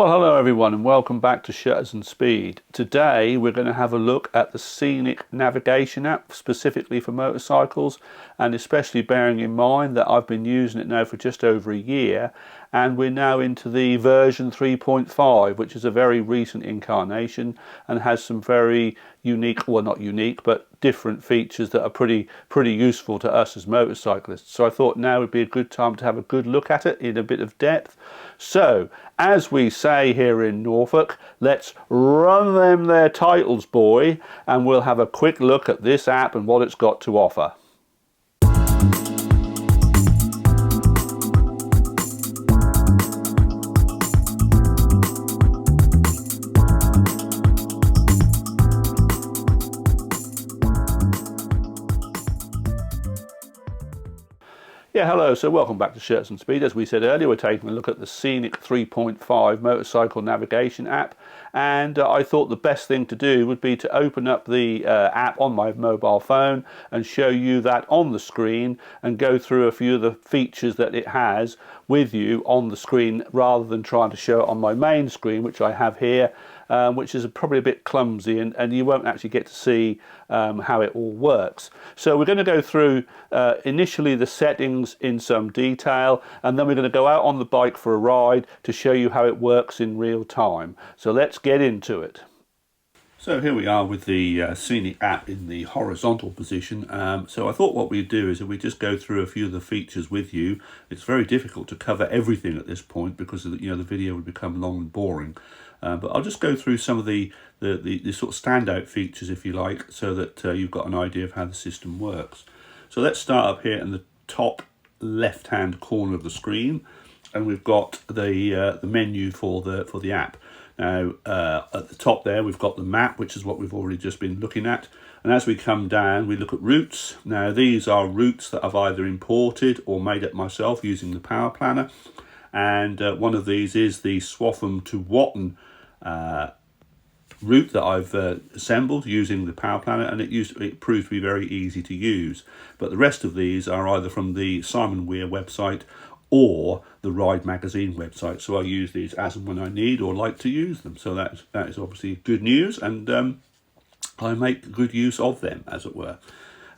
Well, hello everyone and welcome back to Shutters and Speed. Today we're going to have a look at the Scenic navigation app specifically for motorcycles, and especially bearing in mind that I've been using it now for just over a year and we're now into the version 3.5, which is a very recent incarnation and has some very unique, well not unique, but different features that are pretty useful to us as motorcyclists. So I thought now would be a good time to have a good look at it in a bit of depth. So, as we say here in Norfolk, let's run them their titles, boy, and we'll have a quick look at this app and what it's got to offer. Yeah, hello, so welcome back to Shutters and Speed. As we said earlier, we're taking a look at the Scenic 3.5 motorcycle navigation app, and I thought the best thing to do would be to open up the app on my mobile phone and show you that on the screen and go through a few of the features that it has with you on the screen rather than trying to show it on my main screen, which I have here, which is probably a bit clumsy and you won't actually get to see how it all works. So we're going to go through initially the settings in some detail, and then we're going to go out on the bike for a ride to show you how it works in real time. So let's get into it. So here we are with the Scenic app in the horizontal position. So I thought what we'd do is if we just go through a few of the features with you. It's very difficult to cover everything at this point because the video would become long and boring. But I'll just go through some of the sort of standout features, if you like, so that you've got an idea of how the system works. So let's start up here in the top left-hand corner of the screen, and we've got the menu for the app. Now at the top there we've got the map, which is what we've already just been looking at, and as we come down we look at routes. Now these are routes that I've either imported or made up myself using the Power Planner, and one of these is the Swaffham to Watton route that I've assembled using the Power Planner, and it proved to be very easy to use. But the rest of these are either from the Simon Weir website or the Ride magazine website, so I use these as and when I need or like to use them. So that is obviously good news, and I make good use of them, as it were.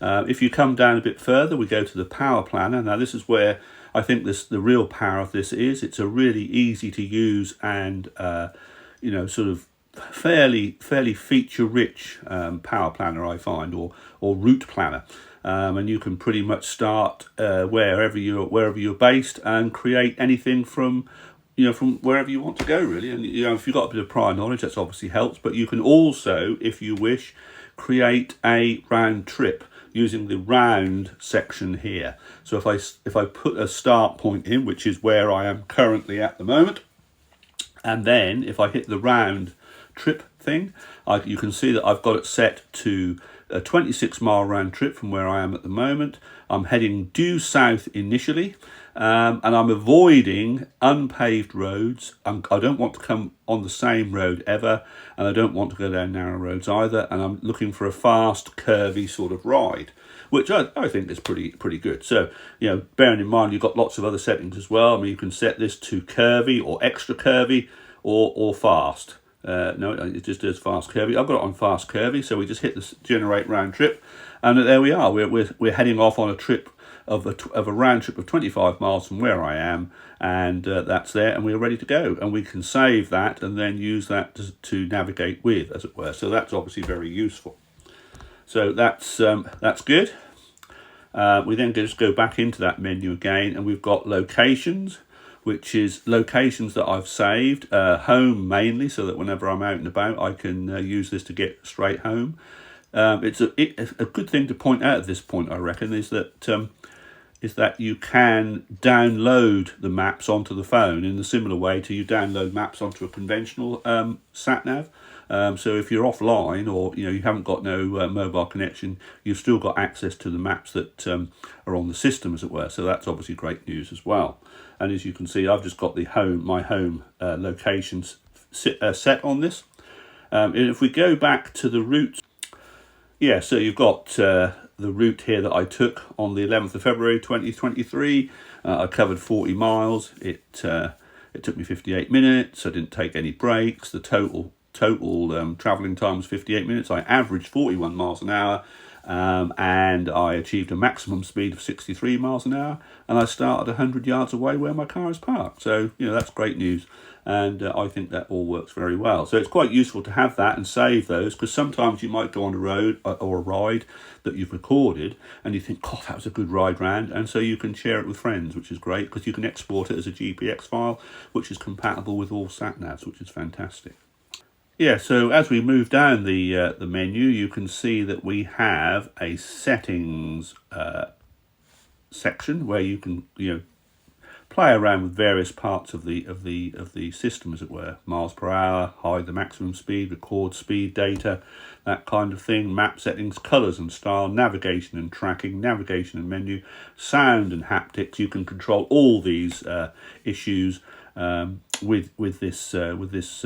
If you come down a bit further, we go to the Power Planner. Now this is where I think the real power of this is. It's a really easy to use and sort of fairly feature rich Power Planner, I find, or route planner. And you can pretty much start wherever you're based and create anything from wherever you want to go, really. And if you've got a bit of prior knowledge, that obviously helps. But you can also, if you wish, create a round trip using the round section here. So if I put a start point in, which is where I am currently at the moment, and then if I hit the round trip thing, you can see that I've got it set to a 26-mile round trip from where I am at the moment. I'm heading due south initially, and I'm avoiding unpaved roads. I don't want to come on the same road ever, and I don't want to go down narrow roads either, and I'm looking for a fast, curvy sort of ride, which I think is pretty good. So, bearing in mind you've got lots of other settings as well. I mean, you can set this to curvy or extra curvy or fast. No, it just does fast curvy. I've got it on fast curvy, so we just hit the generate round trip, and there we are. We're heading off on a trip of a round trip of 25 miles from where I am, and that's there, and we're ready to go. And we can save that and then use that to navigate with, as it were. So that's obviously very useful. So that's good. We then just go back into that menu again, and we've got locations, which is locations that I've saved, home mainly, so that whenever I'm out and about I can use this to get straight home. It's a good thing to point out at this point, I reckon, is that you can download the maps onto the phone in a similar way to you download maps onto a conventional sat-nav. So if you're offline or you haven't got no mobile connection, you've still got access to the maps that are on the system, as it were. So that's obviously great news as well. And as you can see, I've just got my home locations set on this. And if we go back to the routes, yeah, so you've got the route here that I took on the 11th of February 2023. I covered 40 miles. It It took me 58 minutes. I didn't take any breaks. The total travelling time was 58 minutes. I averaged 41 miles an hour, and I achieved a maximum speed of 63 miles an hour, and I started 100 yards away where my car is parked. So, that's great news, and I think that all works very well. So it's quite useful to have that and save those, because sometimes you might go on a road or a ride that you've recorded and you think, God, that was a good ride round, and so you can share it with friends, which is great, because you can export it as a GPX file, which is compatible with all sat navs, which is fantastic. Yeah, so as we move down the menu, you can see that we have a settings section where you can play around with various parts of the system, as it were. Miles per hour, hide the maximum speed, record speed data, that kind of thing. Map settings, colours and style, navigation and tracking, navigation and menu, sound and haptics. You can control all these issues with this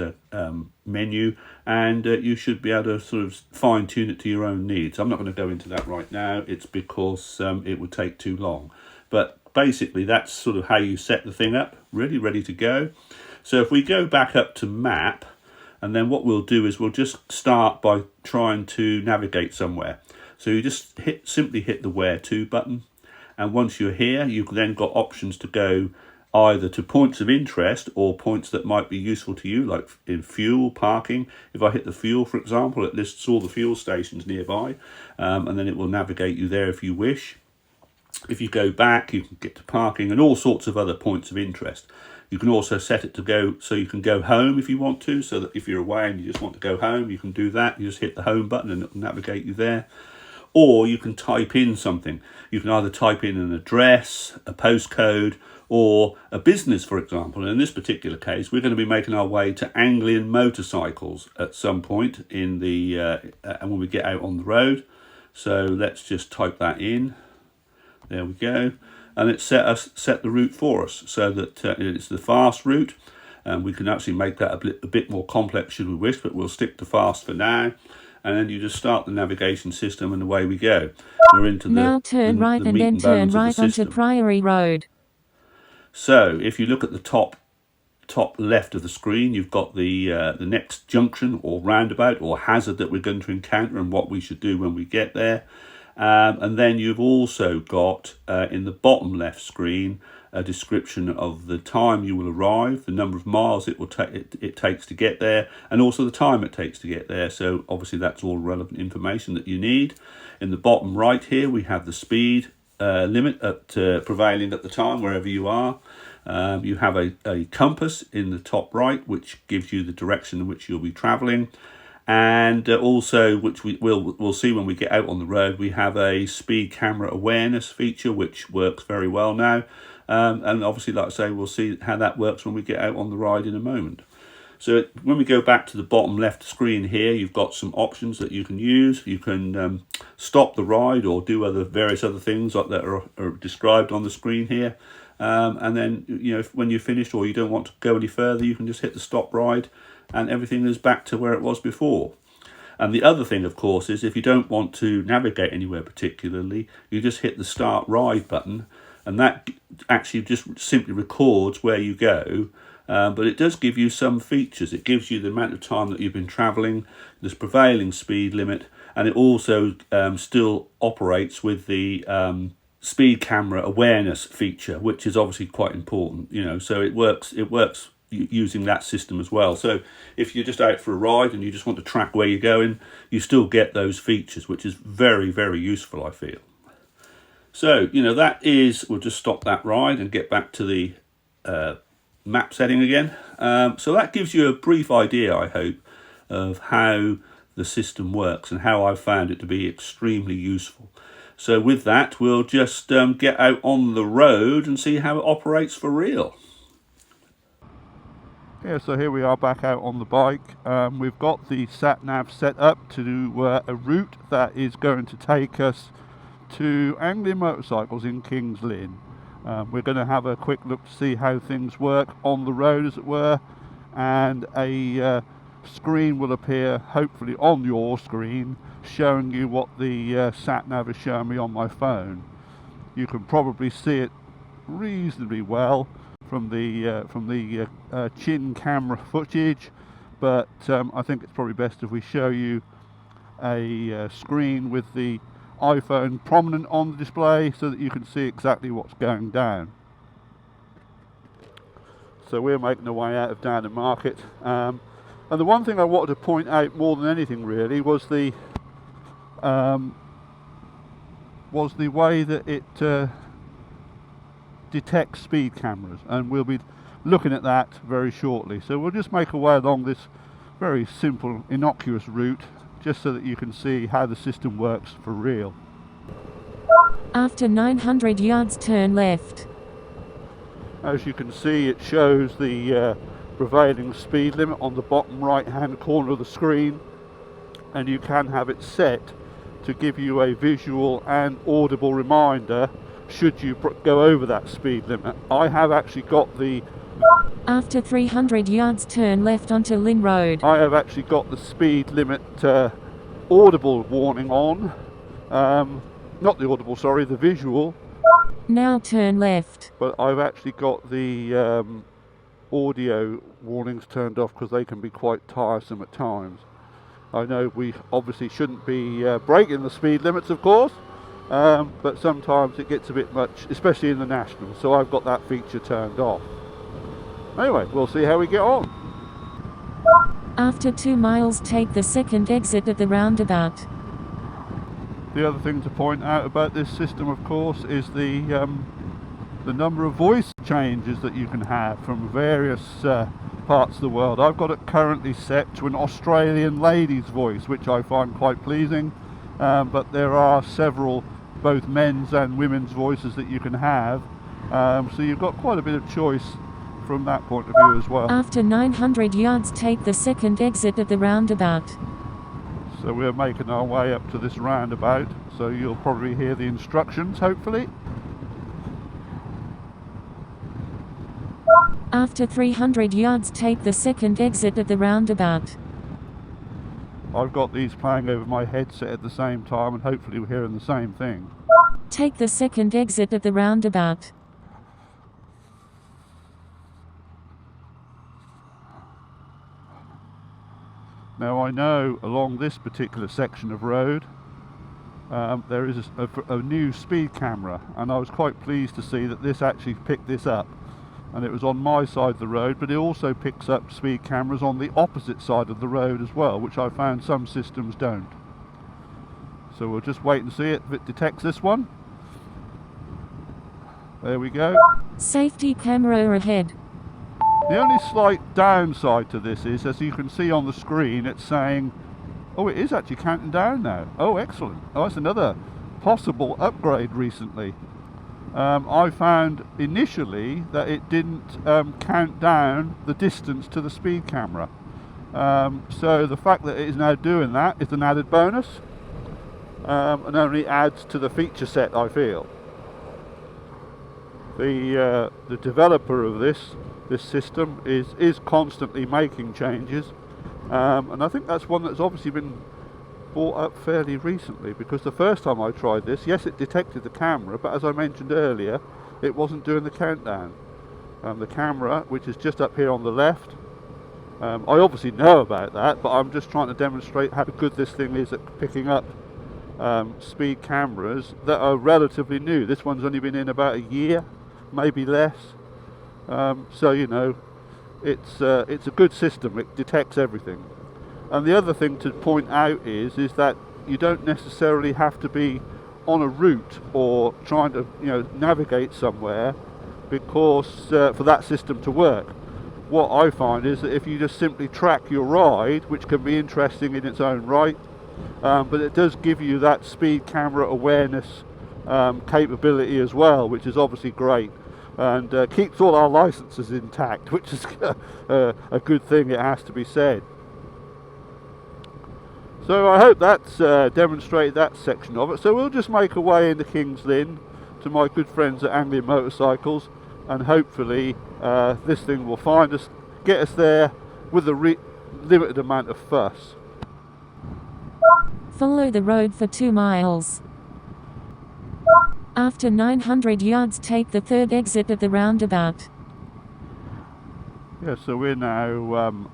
menu, and you should be able to sort of fine tune it to your own needs. I'm not going to go into that right now. It's because it would take too long, but basically that's sort of how you set the thing up, really ready to go. So if we go back up to map, and then what we'll do is we'll just start by trying to navigate somewhere. So you just simply hit the where to button, and once you're here, you've then got options to go either to points of interest or points that might be useful to you, like in fuel, parking. If I hit the fuel, for example, it lists all the fuel stations nearby, and then it will navigate you there if you wish. If you go back, you can get to parking and all sorts of other points of interest. You can also set it to go so you can go home if you want to, so that if you're away and you just want to go home, you can do that. You just hit the home button and it will navigate you there. Or you can type in something. You can either type in an address, a postcode, or a business, for example. And in this particular case, we're going to be making our way to Anglian Motorcycles at some point in the and when we get out on the road. So let's just type that in. There we go, and it set the route for us, so that it's the fast route, and we can actually make that a bit more complex should we wish, but we'll stick to fast for now. And then you just start the navigation system, and away we go. We're into now turn right and then turn right onto Priory Road. So if you look at the top left of the screen, you've got the next junction or roundabout or hazard that we're going to encounter and what we should do when we get there. And then you've also got in the bottom left screen a description of the time you will arrive, the number of miles it takes to get there, and also the time it takes to get there. So obviously that's all relevant information that you need. In the bottom right here, we have the speed limit prevailing at the time wherever you are. You have a compass in the top right, which gives you the direction in which you'll be travelling. And also, which we'll see when we get out on the road, we have a speed camera awareness feature, which works very well now. And obviously, like I say, we'll see how that works when we get out on the ride in a moment. So when we go back to the bottom left screen here, you've got some options that you can use. You can stop the ride or do various other things like that are described on the screen here. And then, when you're finished or you don't want to go any further, you can just hit the stop ride, and everything is back to where it was before. And the other thing, of course, is if you don't want to navigate anywhere particularly, you just hit the start ride button, and that actually just simply records where you go. But it does give you some features. It gives you the amount of time that you've been travelling, this prevailing speed limit, and it also still operates with the speed camera awareness feature, which is obviously quite important. So it works using that system as well. So if you're just out for a ride and you just want to track where you're going, you still get those features, which is very, very useful, I feel. So, we'll just stop that ride and get back to the map setting again. So that gives you a brief idea, I hope, of how the system works and how I've found it to be extremely useful. So with that, we'll just get out on the road and see how it operates for real. Yeah, so here we are back out on the bike. We've got the sat-nav set up to do a route that is going to take us to Anglian Motorcycles in Kings Lynn. We're going to have a quick look to see how things work on the road, as it were, and a screen will appear, hopefully on your screen, showing you what the sat-nav is showing me on my phone. You can probably see it reasonably well. from the chin camera footage, but I think it's probably best if we show you a screen with the iPhone prominent on the display so that you can see exactly what's going down. So we're making our way out of Downham Market, and the one thing I wanted to point out more than anything really was the way that it detects speed cameras, and we'll be looking at that very shortly. So we'll just make our way along this very simple, innocuous route just so that you can see how the system works for real. After 900 yards, turn left. As you can see, it shows the prevailing speed limit on the bottom right hand corner of the screen, and you can have it set to give you a visual and audible reminder should you go over that speed limit. I have actually got the... After 300 yards, turn left onto Lynn Road. I have actually got the speed limit audible warning on. Not the audible, sorry, the visual. Now turn left. But I've actually got the audio warnings turned off because they can be quite tiresome at times. I know we obviously shouldn't be breaking the speed limits, of course, but sometimes it gets a bit much, especially in the National, so I've got that feature turned off. Anyway, we'll see how we get on. After 2 miles, take the second exit at the roundabout. The other thing to point out about this system, of course, is the number of voice changes that you can have from various parts of the world. I've got it currently set to an Australian lady's voice, which I find quite pleasing, but there are several both men's and women's voices that you can have, so you've got quite a bit of choice from that point of view as well. After 900 yards, take the second exit at the roundabout. So we're making our way up to this roundabout, so you'll probably hear the instructions, hopefully. After 300 yards, take the second exit at the roundabout. I've got these playing over my headset at the same time, and hopefully we're hearing the same thing. Take the second exit at the roundabout. Now I know along this particular section of road there is a new speed camera, and I was quite pleased to see that this actually picked this up, and it was on my side of the road, but it also picks up speed cameras on the opposite side of the road as well, which I found some systems don't. So we'll just wait and see if it detects this one. There we go. Safety camera ahead. The only slight downside to this is, as you can see on the screen, it's saying, oh, it is actually counting down now. Oh, excellent. Oh, that's another possible upgrade recently. I found initially that it didn't count down the distance to the speed camera. So the fact that it is now doing that is an added bonus, and only adds to the feature set, I feel. The developer of this system is constantly making changes, and I think that's one that's obviously been brought up fairly recently, because the first time I tried this, yes, it detected the camera, but as I mentioned earlier, it wasn't doing the countdown. The camera, which is just up here on the left, I obviously know about that, but I'm just trying to demonstrate how good this thing is at picking up speed cameras that are relatively new. This one's only been in about a year, maybe less. So you know, it's a good system. It detects everything. And the other thing to point out is that you don't necessarily have to be on a route or trying to navigate somewhere because for that system to work. What I find is that if you just simply track your ride, which can be interesting in its own right, but it does give you that speed camera awareness capability as well, which is obviously great, and keeps all our licenses intact, which is a good thing, it has to be said. So I hope that's demonstrated that section of it. So we'll just make our way into King's Lynn to my good friends at Anglian Motorcycles, and hopefully this thing will get us there with a limited amount of fuss. Follow the road for 2 miles. After 900 yards, take the third exit at the roundabout. Yeah, so we're now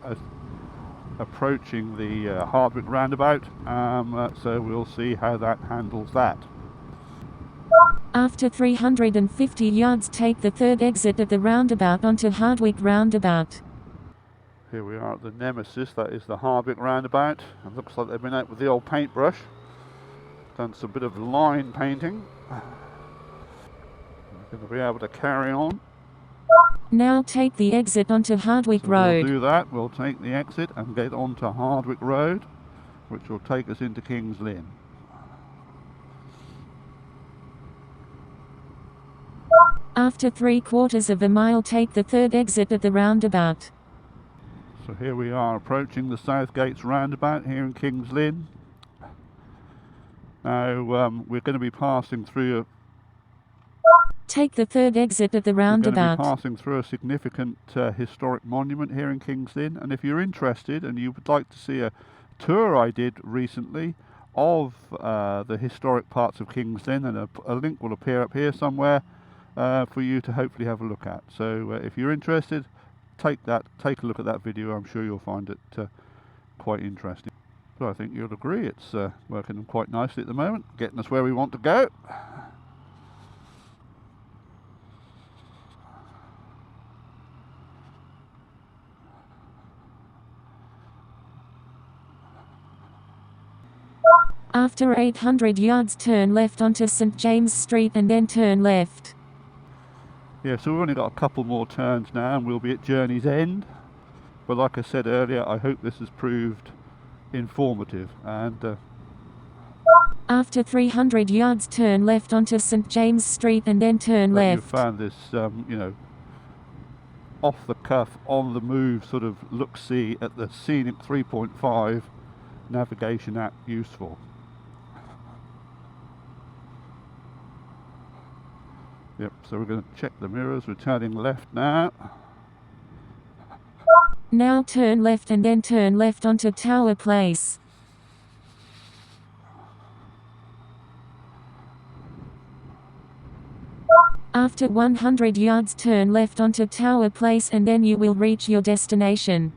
approaching the Hardwick roundabout, so we'll see how that handles that. After 350 yards, take the third exit at the roundabout onto Hardwick roundabout. Here we are at the Nemesis, that is the Hardwick roundabout. It looks like they've been out with the old paintbrush, done some bit of line painting. We're going to be able to carry on. Now take the exit onto Hardwick Road. We'll do that, we'll take the exit and get onto Hardwick Road, which will take us into King's Lynn. After 3/4 of a mile, take the third exit at the roundabout. So here we are approaching the South Gates roundabout here in King's Lynn. Now we're going to be passing through Take the third exit at the roundabout. We're going to be passing through a significant historic monument here in King's Lynn, and if you're interested and you would like to see a tour I did recently of the historic parts of King's Lynn, and a link will appear up here somewhere for you to hopefully have a look at. So if you're interested, take a look at that video. I'm sure you'll find it quite interesting. So I think you'll agree it's working quite nicely at the moment, getting us where we want to go. After 800 yards, turn left onto St James Street and then turn left. Yeah, so we've only got a couple more turns now and we'll be at Journey's End. But like I said earlier, I hope this has proved informative. And after 300 yards, turn left onto St James Street and then turn left. You found this, you know, off the cuff, on the move sort of look-see at the Scenic 3.5 navigation app useful. Yep, so we're going to check the mirrors. We're turning left now. Now turn left and then turn left onto Tower Place. After 100 yards, turn left onto Tower Place and then you will reach your destination.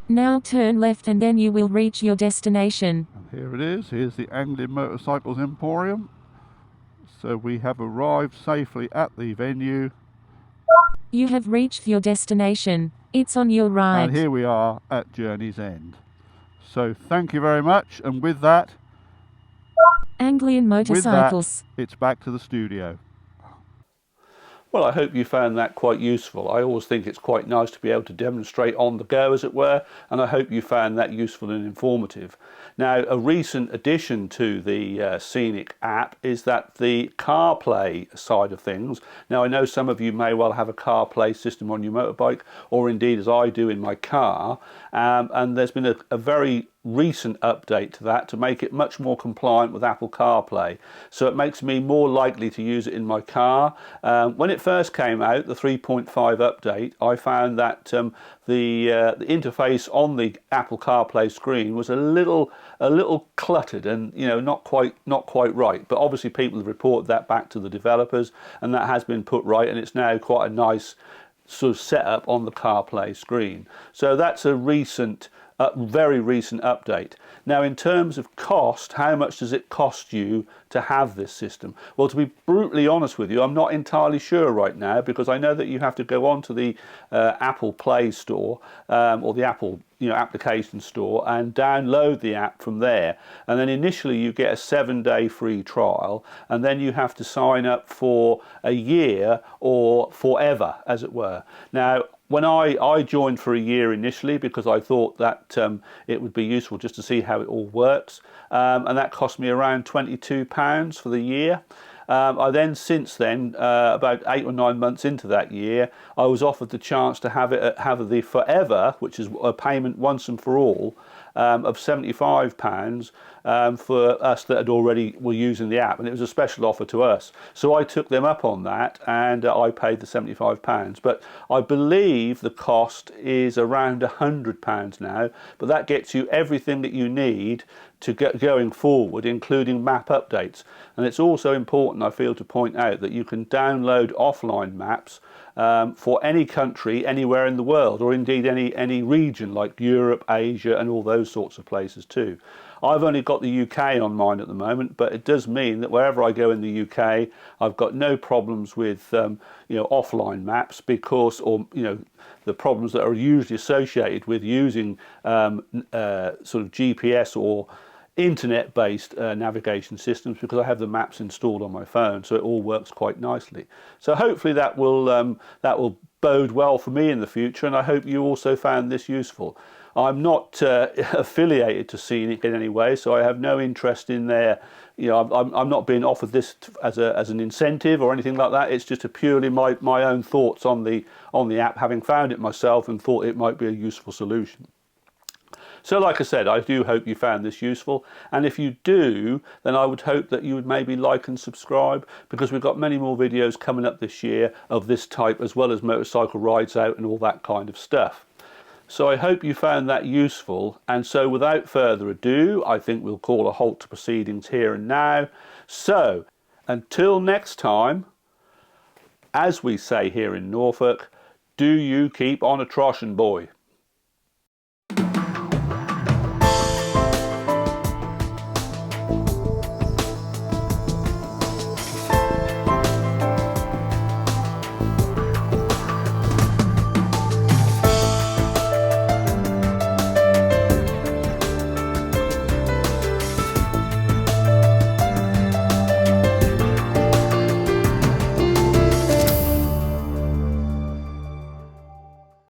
Now turn left and then you will reach your destination. And here it is. Here's the Anglian Motorcycles Emporium. So we have arrived safely at the venue. You have reached your destination. It's on your right. And here we are at Journey's End. So thank you very much. And with that, Anglian Motorcycles. It's back to the studio. Well, I hope you found that quite useful. I always think it's quite nice to be able to demonstrate on the go, as it were, and I hope you found that useful and informative. Now, a recent addition to the Scenic app is that the CarPlay side of things. Now, I know some of you may well have a CarPlay system on your motorbike, or indeed as I do in my car, and there's been a very recent update to that to make it much more compliant with Apple CarPlay. So it makes me more likely to use it in my car. When it first came out, the 3.5 update, I found that the interface on the Apple CarPlay screen was a little cluttered and, you know, not quite right. But obviously people have reported that back to the developers, and that has been put right, and it's now quite a nice sort of setup on the CarPlay screen. So that's a very recent update. Now, in terms of cost, how much does it cost you to have this system? Well, to be brutally honest with you, I'm not entirely sure right now, because I know that you have to go onto the Apple Play Store or the Apple application store and download the app from there. And then initially you get a 7-day free trial, and then you have to sign up for a year or forever, as it were. Now, when I joined for a year initially, because I thought that it would be useful just to see how it all works, and that cost me around £22 for the year. I then, since then, about 8 or 9 months into that year, I was offered the chance to have the forever, which is a payment once and for all, of £75 for us that had already were using the app, and it was a special offer to us. So I took them up on that, and I paid the £75. But I believe the cost is around £100 now, but that gets you everything that you need to get going forward, including map updates. And it's also important, I feel, to point out that you can download offline maps for any country anywhere in the world, or indeed any region like Europe, Asia, and all those sorts of places too. I've only got the UK on mine at the moment, but it does mean that wherever I go in the UK, I've got no problems with offline maps, because, or the problems that are usually associated with using sort of GPS or internet-based navigation systems, because I have the maps installed on my phone, so it all works quite nicely. So hopefully that will bode well for me in the future, and I hope you also found this useful. I'm not affiliated to Scenic in any way, so I have no interest in their, I'm not being offered this as an incentive or anything like that. It's just purely my own thoughts on the app, having found it myself and thought it might be a useful solution. So like I said, I do hope you found this useful, and if you do, then I would hope that you would maybe like and subscribe, because we've got many more videos coming up this year of this type, as well as motorcycle rides out and all that kind of stuff. So I hope you found that useful, and so without further ado, I think we'll call a halt to proceedings here and now. So until next time, as we say here in Norfolk, do you keep on a troshin', boy.